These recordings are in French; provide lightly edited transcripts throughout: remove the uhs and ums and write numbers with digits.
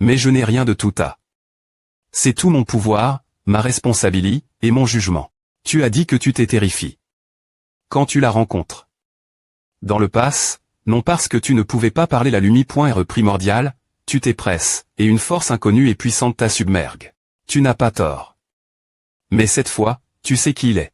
Mais je n'ai rien de tout à. C'est tout mon pouvoir, ma responsabilité, et mon jugement. Tu as dit que tu t'es terrifié. Quand tu la rencontres. Dans le pass, non parce que tu ne pouvais pas parler la lumi.re primordiale, tu t'es presse, et une force inconnue et puissante t'a submergue. Tu n'as pas tort. Mais cette fois, tu sais qui il est.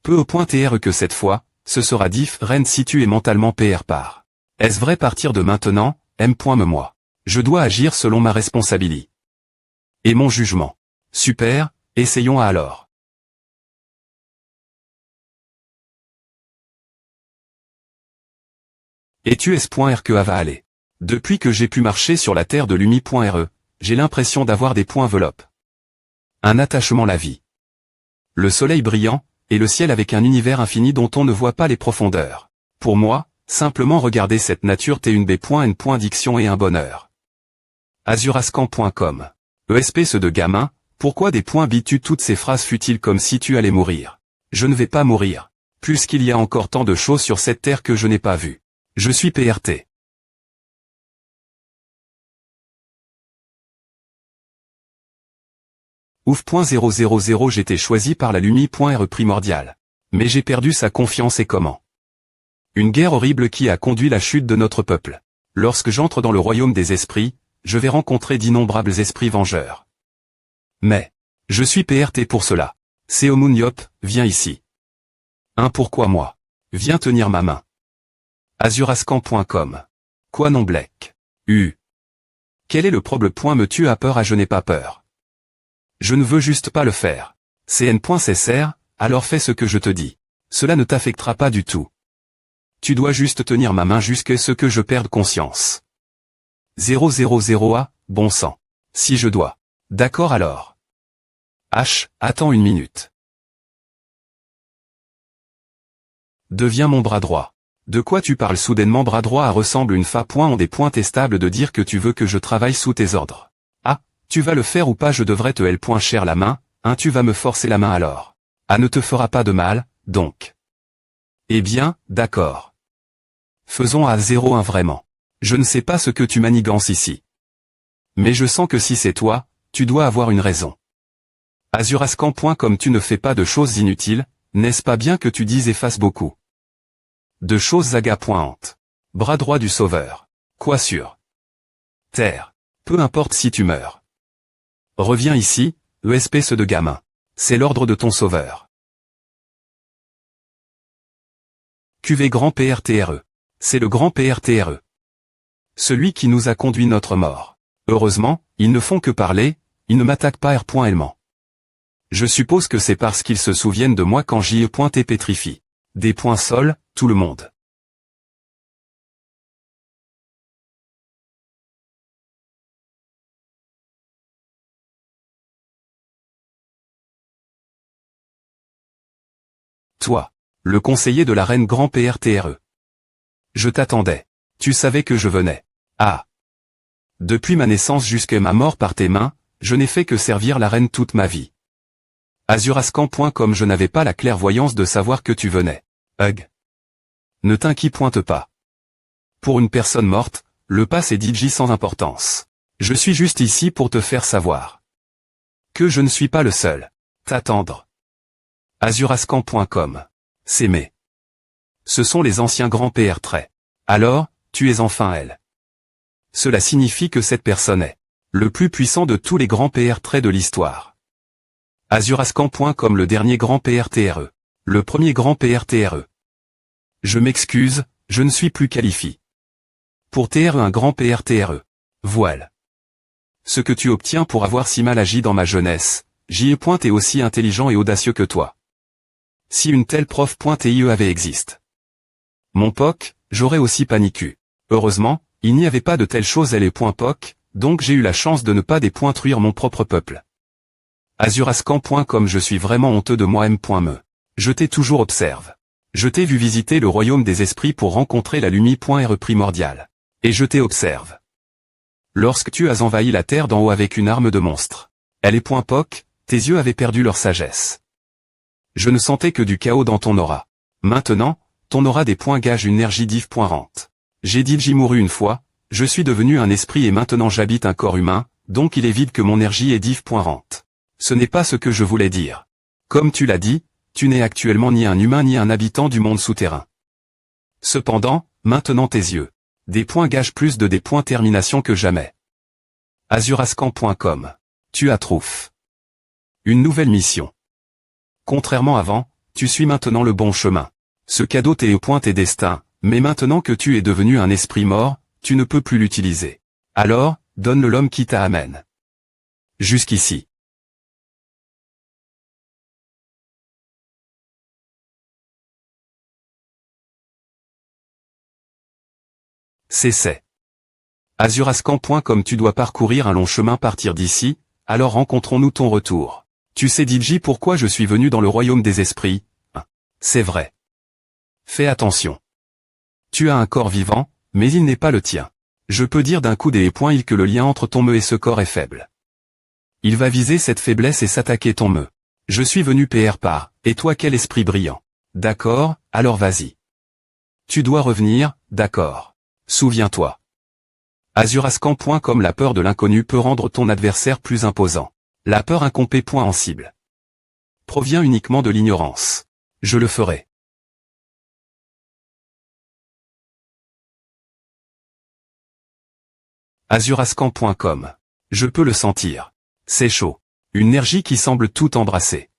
Peu au point TR que cette fois, ce sera différent si tu es mentalement PR par. Est-ce vrai partir de maintenant, M.me-moi. Je dois agir selon ma responsabilité. Et mon jugement. Super, essayons alors. Et tu es.r que va aller. Depuis que j'ai pu marcher sur la terre de lumi.re, j'ai l'impression d'avoir des points enveloppes. Un attachement la vie. Le soleil brillant, et le ciel avec un univers infini dont on ne voit pas les profondeurs. Pour moi, simplement regarder cette nature t'est une B.N.diction et un bonheur. Azurascan.com. ESP ce de gamin, pourquoi des points bitu toutes ces phrases futiles comme si tu allais mourir. Je ne vais pas mourir. Puisqu'il y a encore tant de choses sur cette terre que je n'ai pas vues. Je suis PRT. Ouf.000 j'étais choisi par la lumi.re primordiale. Mais j'ai perdu sa confiance et comment. Une guerre horrible qui a conduit la chute de notre peuple. Lorsque j'entre dans le royaume des esprits, je vais rencontrer d'innombrables esprits vengeurs. Mais, je suis PRT pour cela. Seomun-Yop, viens ici. Pourquoi moi? Viens tenir ma main. Azurascan.com. Quoi non Black? Quel est le problème? Me tu as peur? Je n'ai pas peur. Je ne veux juste pas le faire. CN.cr, alors fais ce que je te dis. Cela ne t'affectera pas du tout. Tu dois juste tenir ma main jusqu'à ce que je perde conscience. 000A, bon sang. Si je dois. D'accord alors. Attends une minute. Deviens mon bras droit. De quoi tu parles soudainement? Bras droit ressemble une fa. En des points testables de dire que tu veux que je travaille sous tes ordres. Tu vas le faire ou pas? Je devrais te cher la main, tu vas me forcer la main alors. Ne te fera pas de mal, donc. Eh bien, d'accord. Faisons à 0,1 vraiment. Je ne sais pas ce que tu manigances ici. Mais je sens que si c'est toi, tu dois avoir une raison. Azurascan.com tu ne fais pas de choses inutiles, n'est-ce pas bien que tu dises efface beaucoup de choses agapointes. Bras droit du sauveur. Quoi sur terre. Peu importe si tu meurs. Reviens ici, ESP ce de gamin. C'est l'ordre de ton sauveur. QV grand PRTRE. C'est le grand PRTRE. Celui qui nous a conduit notre mort. Heureusement, ils ne font que parler, ils ne m'attaquent pas R.Ellement. Je suppose que c'est parce qu'ils se souviennent de moi quand j'y ai pointé pétrifie. Des points sols, tout le monde. Toi, le conseiller de la reine grand PRTRE. Je t'attendais. Tu savais que je venais. Depuis ma naissance jusqu'à ma mort par tes mains, je n'ai fait que servir la reine toute ma vie. Azurascan.com je n'avais pas la clairvoyance de savoir que tu venais. Ne t'inquiète pas. Pour une personne morte, le pass est DJ sans importance. Je suis juste ici pour te faire savoir que je ne suis pas le seul. T'attendre. Azurascan.com. S'aimer. Ce sont les anciens grands PR traits. Alors, tu es enfin elle. Cela signifie que cette personne est le plus puissant de tous les grands PR traits de l'histoire. Azurascan.com le dernier grand PRTRE. Le premier grand PRTRE. Je m'excuse, je ne suis plus qualifié. Pour TRE un grand PRTRE. Voile. Ce que tu obtiens pour avoir si mal agi dans ma jeunesse, j'y est aussi intelligent et audacieux que toi. Si une telle prof.ie avait existe. Mon POC, j'aurais aussi paniqué. Heureusement, il n'y avait pas de telle chose elle est .POC, donc j'ai eu la chance de ne pas détruire mon propre peuple. Azurascan.com je suis vraiment honteux de moi-même. Je t'ai toujours observe. Je t'ai vu visiter le royaume des esprits pour rencontrer la lumi.re primordiale. Et je t'ai observe. Lorsque tu as envahi la terre d'en haut avec une arme de monstre. Elle est .POC, tes yeux avaient perdu leur sagesse. Je ne sentais que du chaos dans ton aura. Maintenant, ton aura des points gage une énergie div.rente. J'ai dit j'y mourus une fois, Je suis devenu un esprit et maintenant j'habite un corps humain, donc il est vide que mon énergie est div.rente. Ce n'est pas ce que je voulais dire. Comme tu l'as dit, tu n'es actuellement ni un humain ni un habitant du monde souterrain. Cependant, maintenant tes yeux. Des points gagent plus de des points termination que jamais. Azurascan.com. Tu as trouf. Une nouvelle mission. Contrairement avant, tu suis maintenant le bon chemin. Ce cadeau t'est au point tes destins, mais maintenant que tu es devenu un esprit mort, tu ne peux plus l'utiliser. Alors, donne-le l'homme qui t'amène. Jusqu'ici. C'est. Azurascan.com. Tu dois parcourir un long chemin partir d'ici, alors rencontrons-nous ton retour. Tu sais Didji pourquoi je suis venu dans le royaume des esprits? C'est vrai. Fais attention. Tu as un corps vivant, mais il n'est pas le tien. Je peux dire d'un coup des points que le lien entre ton me et ce corps est faible. Il va viser cette faiblesse et s'attaquer ton me. Je suis venu PR par, et toi quel esprit brillant. D'accord, alors vas-y. Tu dois revenir, d'accord. Souviens-toi. Azurascan.com. La peur de l'inconnu peut rendre ton adversaire plus imposant. La peur incompée point en cible. Provient uniquement de l'ignorance. Je le ferai. Azurascan.com. Je peux le sentir. C'est chaud. Une énergie qui semble tout embrasser.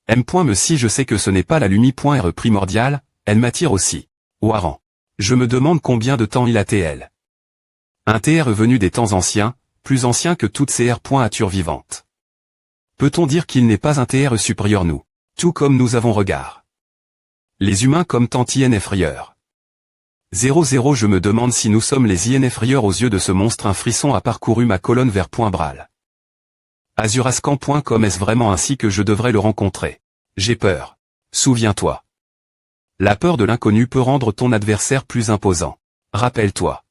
M.me. Si je sais que ce n'est pas la lumi.re primordiale, elle m'attire aussi. Waran. Je me demande combien de temps il a TL. Un TR venu des temps anciens, plus ancien que toutes ces R.atures vivantes. Peut-on dire qu'il n'est pas un TR supérieur nous, tout comme nous avons regard. Les humains comme tant INF-rieurs. 00. Je me demande si nous sommes les INF-rieurs aux yeux de ce monstre. Un frisson a parcouru ma colonne vers point Bral. Azurascan.com. Est-ce vraiment ainsi que je devrais le rencontrer? J'ai peur. Souviens-toi. La peur de l'inconnu peut rendre ton adversaire plus imposant. Rappelle-toi.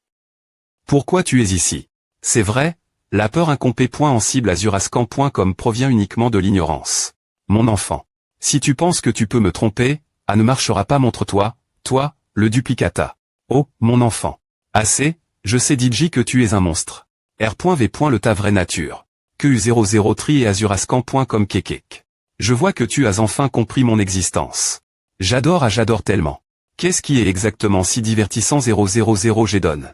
Pourquoi tu es ici? C'est vrai, la peur incompée point en cible. Azurascan.com provient uniquement de l'ignorance. Mon enfant. Si tu penses que tu peux me tromper, ça ne marchera pas. Montre-toi, toi, le duplicata. Oh, mon enfant. Assez, je sais Didji que tu es un monstre. R.V. Le ta vraie nature. Que U00 tri et Azurascan.com kekek. Je vois que tu as enfin compris mon existence. J'adore tellement. Qu'est-ce qui est exactement si divertissant? 000 j'ai donne.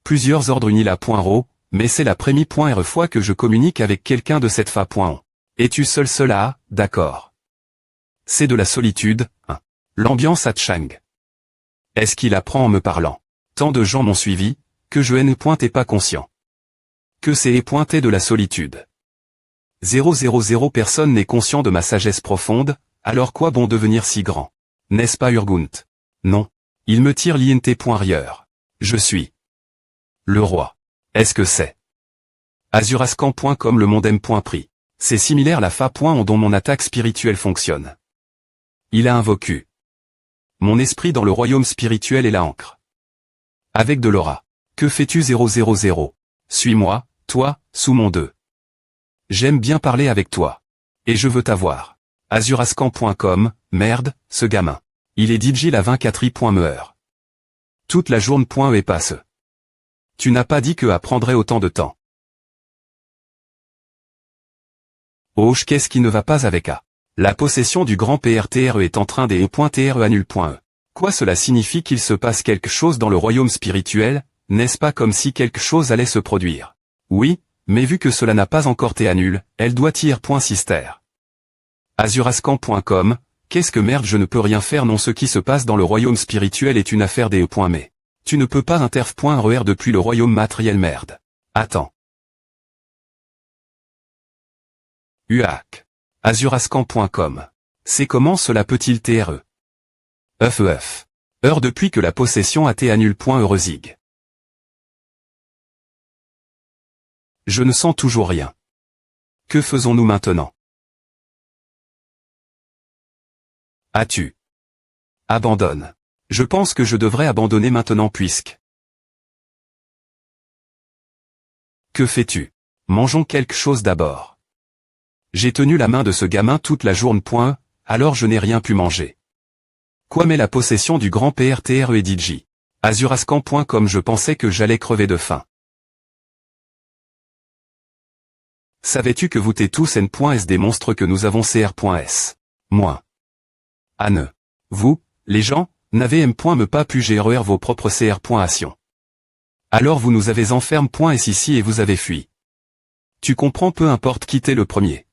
Plusieurs ordres unis la.ro, mais c'est la première fois que je communique avec quelqu'un de cette fa.on. Es-tu seul à, d'accord. C'est de la solitude, hein. L'ambiance à Chang. Est-ce qu'il apprend en me parlant? Tant de gens m'ont suivi, que je n'ai pas conscient. Que c'est pointé de la solitude. 000 personne n'est conscient de ma sagesse profonde, alors quoi bon devenir si grand? N'est-ce pas Urgunt? Non. Il me tire l'int.rieur. Je suis le roi. Est-ce que c'est Azurascan.com. Le mondem.pri. C'est similaire la fa.on dont mon attaque spirituelle fonctionne. Il a invoqué mon esprit dans le royaume spirituel et la ancre. Avec de l'aura. Que fais-tu 000? Suis-moi, toi, sous mon 2. J'aime bien parler avec toi. Et je veux t'avoir. Azurascan.com, merde, ce gamin. Il est Didji la 24i.meur. Toute la journée. Et passe. Tu n'as pas dit que ça prendrait autant de temps. Oh, qu'est-ce qui ne va pas avec A? La possession du grand PRTRE est en train d'e.TRE annule.e. Quoi cela signifie qu'il se passe quelque chose dans le royaume spirituel, n'est-ce pas comme si quelque chose allait se produire? Oui, mais vu que cela n'a pas encore été annulé, elle doit ir.sister. Azurascan.com, qu'est-ce que merde je ne peux rien faire non ce qui se passe dans le royaume spirituel est une affaire des mais. Tu ne peux pas interf.RER depuis le royaume matériel merde. Attends. UAC. Azurascan.com. C'est comment cela peut-il TRE? Euf. Heure depuis que la possession a été annule.eurezig. Je ne sens toujours rien. Que faisons-nous maintenant? As-tu? Abandonne. Je pense que je devrais abandonner maintenant puisque. Que fais-tu? Mangeons quelque chose d'abord. J'ai tenu la main de ce gamin toute la journée. Alors je n'ai rien pu manger. Quoi mais la possession du grand PRTRE et Didji. Azurascan.com. Je pensais que j'allais crever de faim. Savais-tu que vous tous n.s démontre que nous avons cr.s. Moins. Ne. Vous, les gens, n'avez m.me pas pu gérer vos propres cr.ation. Alors vous nous avez enferme.s ici et vous avez fui. Tu comprends, peu importe qui t'es le premier.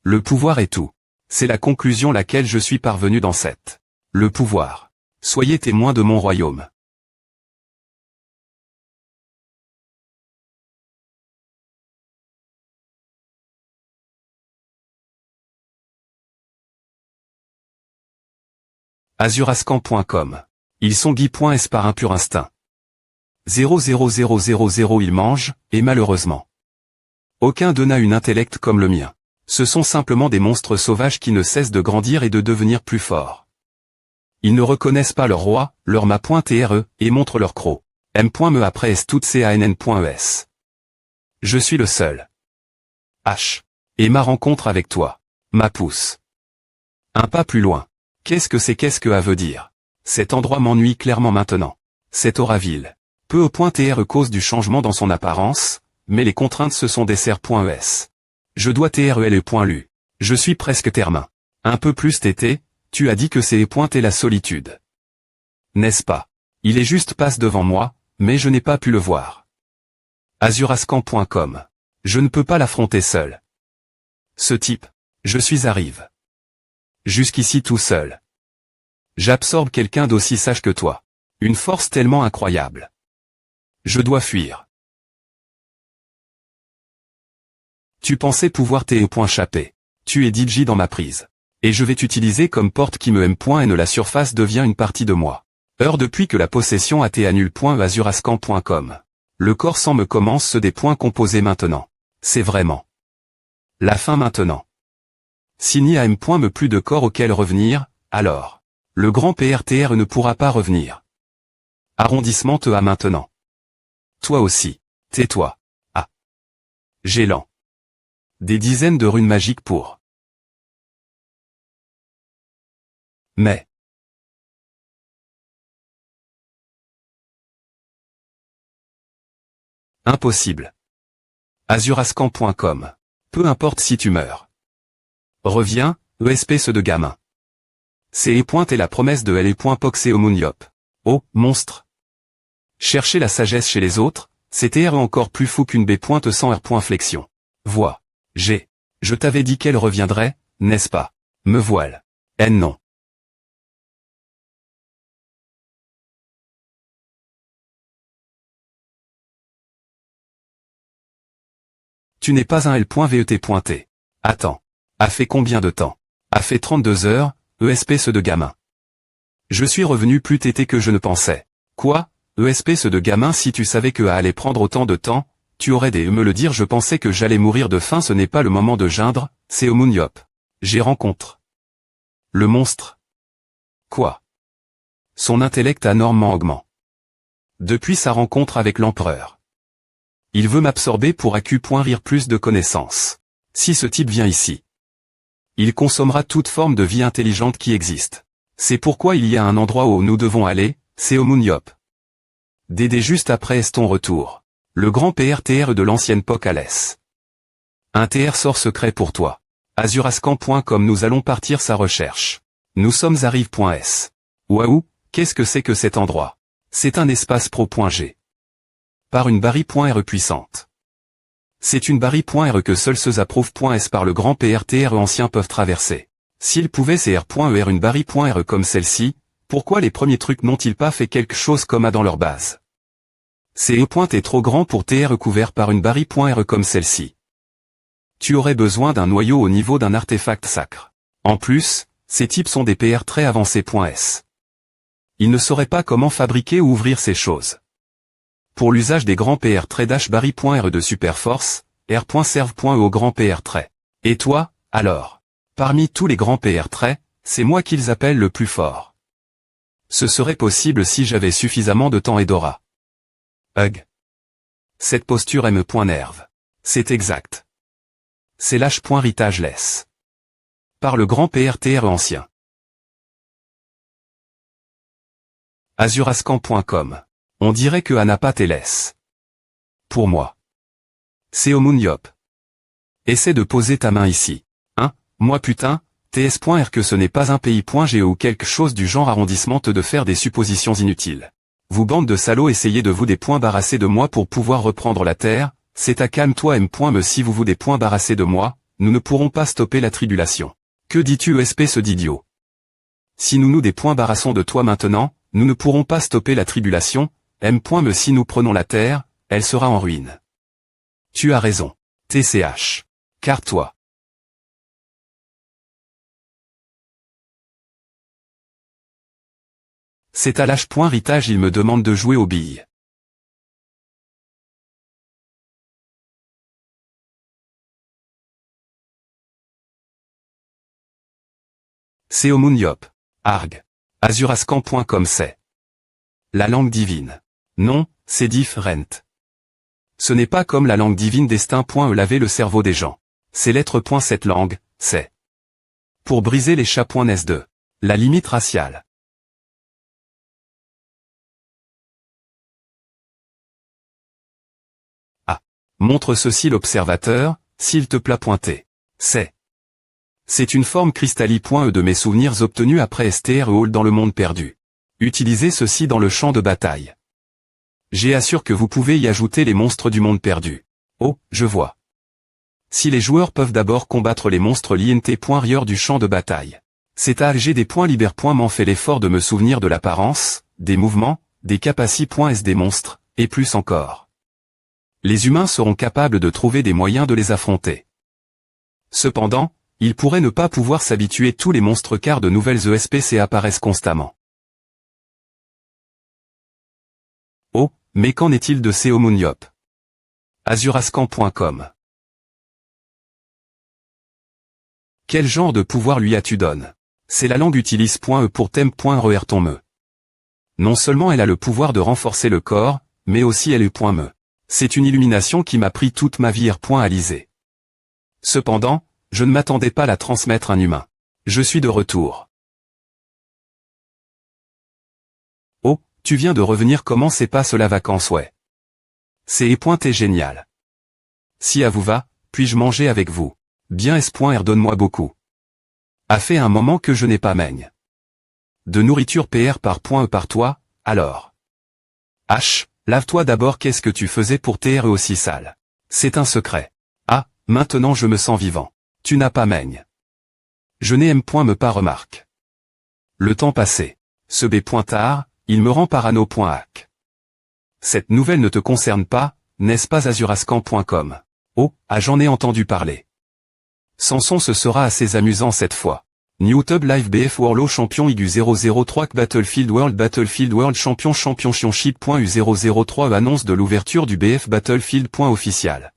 Le pouvoir est tout. C'est la conclusion laquelle je suis parvenu dans cette. Le pouvoir. Soyez témoins de mon royaume. Azurascan.com. Ils sont Guy.s par un pur instinct. 00000 ils mangent, et malheureusement. Aucun d'eux n'a une intellect comme le mien. Ce sont simplement des monstres sauvages qui ne cessent de grandir et de devenir plus forts. Ils ne reconnaissent pas leur roi, leur ma.tre, et montrent leur croc. M.me après s toutes cann.es. Je suis le seul. H. Et ma rencontre avec toi. Ma pousse. Un pas plus loin. Qu'est-ce que A veut dire? Cet endroit m'ennuie clairement maintenant. C'est Auraville. Peu au point TRE cause du changement dans son apparence, mais les contraintes ce sont des serres.es. Je dois TREL.lu. Je suis presque termin. Un peu plus tété, tu as dit que c'est pointer la solitude. N'est-ce pas? Il est juste passe devant moi, mais je n'ai pas pu le voir. Azurascan.com. Je ne peux pas l'affronter seul. Ce type. Je suis arrive. Jusqu'ici tout seul. J'absorbe quelqu'un d'aussi sage que toi. Une force tellement incroyable. Je dois fuir. Tu pensais pouvoir t'échapper. Tu es DJ dans ma prise. Et je vais t'utiliser comme porte qui me aime. La surface devient une partie de moi. Heure depuis que la possession a été annule. Azurascan.com. Le corps sans me commence ce des points composés maintenant. C'est vraiment. La fin maintenant. S'il n'y a me plus de corps auquel revenir, alors. Le grand PRTR ne pourra pas revenir. Arrondissement te a maintenant. Toi aussi. Tais-toi. Ah. Gélant. Des dizaines de runes magiques pour. Mais. Impossible. Azurascan.com. Peu importe si tu meurs. Reviens, espèce de gamin. C'est et la promesse de L.Poxéomuniop. Oh, monstre. Chercher la sagesse chez les autres, c'était encore plus fou qu'une B. Sans R. Flexion. Vois. Je t'avais dit qu'elle reviendrait, n'est-ce pas? Me voile. N non. Tu n'es pas un L.VET. Attends. A fait combien de temps? A fait 32 heures, espèce de gamin. Je suis revenu plus tété que je ne pensais. Quoi? Espèce de gamin, si tu savais que allait prendre autant de temps, tu aurais dû me le dire. Je pensais que j'allais mourir de faim. Ce n'est pas le moment de geindre, c'est Omuniop. J'ai rencontre. Le monstre. Quoi? Son intellect anormalement augmente. Depuis sa rencontre avec l'empereur. Il veut m'absorber pour rire plus de connaissances. Si ce type vient ici, il consommera toute forme de vie intelligente qui existe. C'est pourquoi il y a un endroit où nous devons aller, c'est Omuniop. Dédé juste après est ton retour. Le grand PRTR de l'ancienne Pocalès. Un TR sort secret pour toi. Azurascan.com. Nous allons partir sa recherche. Nous sommes à Rive.s. Waouh, qu'est-ce que c'est que cet endroit? C'est un espace pro.g. Par une barre.re puissante. C'est une barre.re que seuls ceux approuvent.s par le grand PRTR ancien peuvent traverser. S'ils pouvaient CR.ER une barre.re comme celle-ci, pourquoi les premiers trucs n'ont-ils pas fait quelque chose comme dans leur base? CE. est trop grand pour TR couvert par une barre.re comme celle-ci. Tu aurais besoin d'un noyau au niveau d'un artefact sacre. En plus, ces types sont des PR très avancés.s. Ils ne sauraient pas comment fabriquer ou ouvrir ces choses. Pour l'usage des grands PR barre.re de superforce, R.serve.e au grand PR trait. Et toi, alors? Parmi tous les grands PR traits, c'est moi qu'ils appellent le plus fort. Ce serait possible si j'avais suffisamment de temps et d'aura. Hug. Cette posture me.nerve. C'est exact. C'est lâche.ritage laisse. Par le grand PRTR ancien. Azurascan.com. On dirait que Anapat est laisse. Pour moi. Seomun-Yop. Essaie de poser ta main ici. Hein, moi putain, ts.r que ce n'est pas un pays.ge ou quelque chose du genre arrondissement de faire des suppositions inutiles. Vous bande de salauds essayez de vous des points barrassés de moi pour pouvoir reprendre la terre, c'est à calme-toi m.me si vous des points barrassés de moi, nous ne pourrons pas stopper la tribulation. Que dis-tu espèce d'idiot? Si nous des points barrassons de toi maintenant, nous ne pourrons pas stopper la tribulation, m.me si nous prenons la terre, elle sera en ruine. Tu as raison. TCH. Car-toi. C'est à l'âge.ritage il me demande de jouer aux billes. Seomun-Yop. Arg. Azurascan.com c'est. La langue divine. Non, c'est different. Ce n'est pas comme la langue divine destin.e laver le cerveau des gens. C'est l'être. Cette langue, c'est. Pour briser les chats.nes de. La limite raciale. Montre ceci l'observateur, s'il te plaît. C'est une forme cristalline.e de mes souvenirs obtenus après STR Hall dans le monde perdu. Utilisez ceci dans le champ de bataille. J'assure que vous pouvez y ajouter les monstres du monde perdu. Oh, je vois. Si les joueurs peuvent d'abord combattre les monstres l'int.rieur du champ de bataille. C'est à alger des points liber. M'en fait l'effort de me souvenir de l'apparence, des mouvements, des capacités.s des monstres, et plus encore. Les humains seront capables de trouver des moyens de les affronter. Cependant, ils pourraient ne pas pouvoir s'habituer tous les monstres car de nouvelles ESPC apparaissent constamment. Oh, mais qu'en est-il de Seomun-Yop? Azurascan.com. Quel genre de pouvoir lui as-tu donné? C'est la langue utilise.e pour thème.re ton me. Non seulement elle a le pouvoir de renforcer le corps, mais aussi elle est.me. C'est une illumination qui m'a pris toute ma vie à liser. Cependant, je ne m'attendais pas à la transmettre à un humain. Je suis de retour. Oh, tu viens de revenir comment se passe la vacance ouais. C'est génial. Si à vous va, puis-je manger avec vous? Bien s.r donne-moi beaucoup. A fait un moment que je n'ai pas maigne. De nourriture pr par toi, alors. H. Lave-toi d'abord qu'est-ce que tu faisais pour t'être aussi sale? C'est un secret. Ah, maintenant je me sens vivant. Tu n'as pas maigne. Je n'aime me pas remarque. Le temps passé. Ce b.tard, il me rend parano.hac. Cette nouvelle ne te concerne pas, n'est-ce pas azurascan.com? Oh, j'en ai entendu parler. Samson ce sera assez amusant cette fois. Newtube Live BF World Champion IGU 003 Battlefield World Champion Championship.u003 annonce de l'ouverture du BF Battlefield. Official.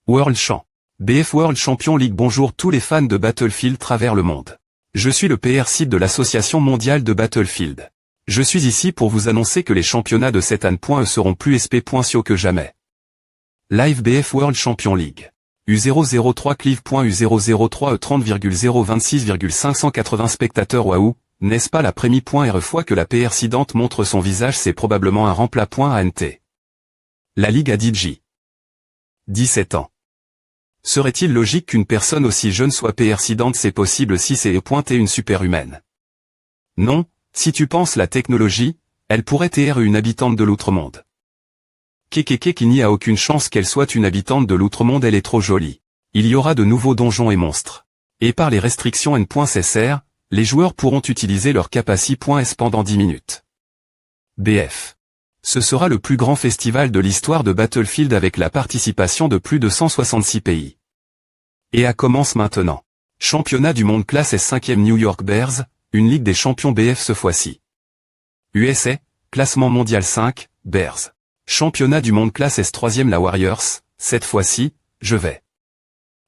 World Champ. BF World Champion League. Bonjour tous les fans de Battlefield travers le monde. Je suis le PR site de l'association mondiale de Battlefield. Je suis ici pour vous annoncer que les championnats de cette année.e seront plus sp.cio que jamais. Live BF World Champion League. U003 Clive.u003 30,026,580 spectateurs. Waouh, n'est-ce pas la première fois que la PR sidante montre son visage? C'est probablement un remplat.ant. La Ligue a DJ. 17 ans. Serait-il logique qu'une personne aussi jeune soit PR sidante? C'est possible si c'est une superhumaine. Non, si tu penses la technologie, elle pourrait être une habitante de l'outre-monde. Qu'il n'y a aucune chance qu'elle soit une habitante de l'outre-monde, elle est trop jolie. Il y aura de nouveaux donjons et monstres. Et par les restrictions n.cr, les joueurs pourront utiliser leur capacité.s pendant 10 minutes. BF. Ce sera le plus grand festival de l'histoire de Battlefield avec la participation de plus de 166 pays. Et commence maintenant. Championnat du monde classe S5e New York Bears, une ligue des champions BF ce fois-ci. USA, classement mondial 5, Bears. Championnat du monde classe S 3e la Warriors, cette fois-ci, je vais.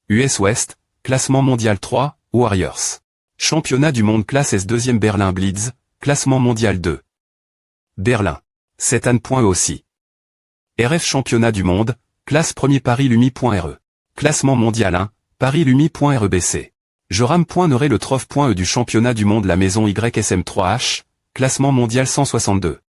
US West, classement mondial 3, Warriors. Championnat du monde classe S 2e Berlin Blitz, classement mondial 2. Berlin. Cette année.e aussi. RF championnat du monde, classe 1er Paris Lumi.re. Classement mondial 1, Paris Lumi.rebc. Je rame.nerai le trophée.e du championnat du monde la maison YSM3H, Classement mondial 162.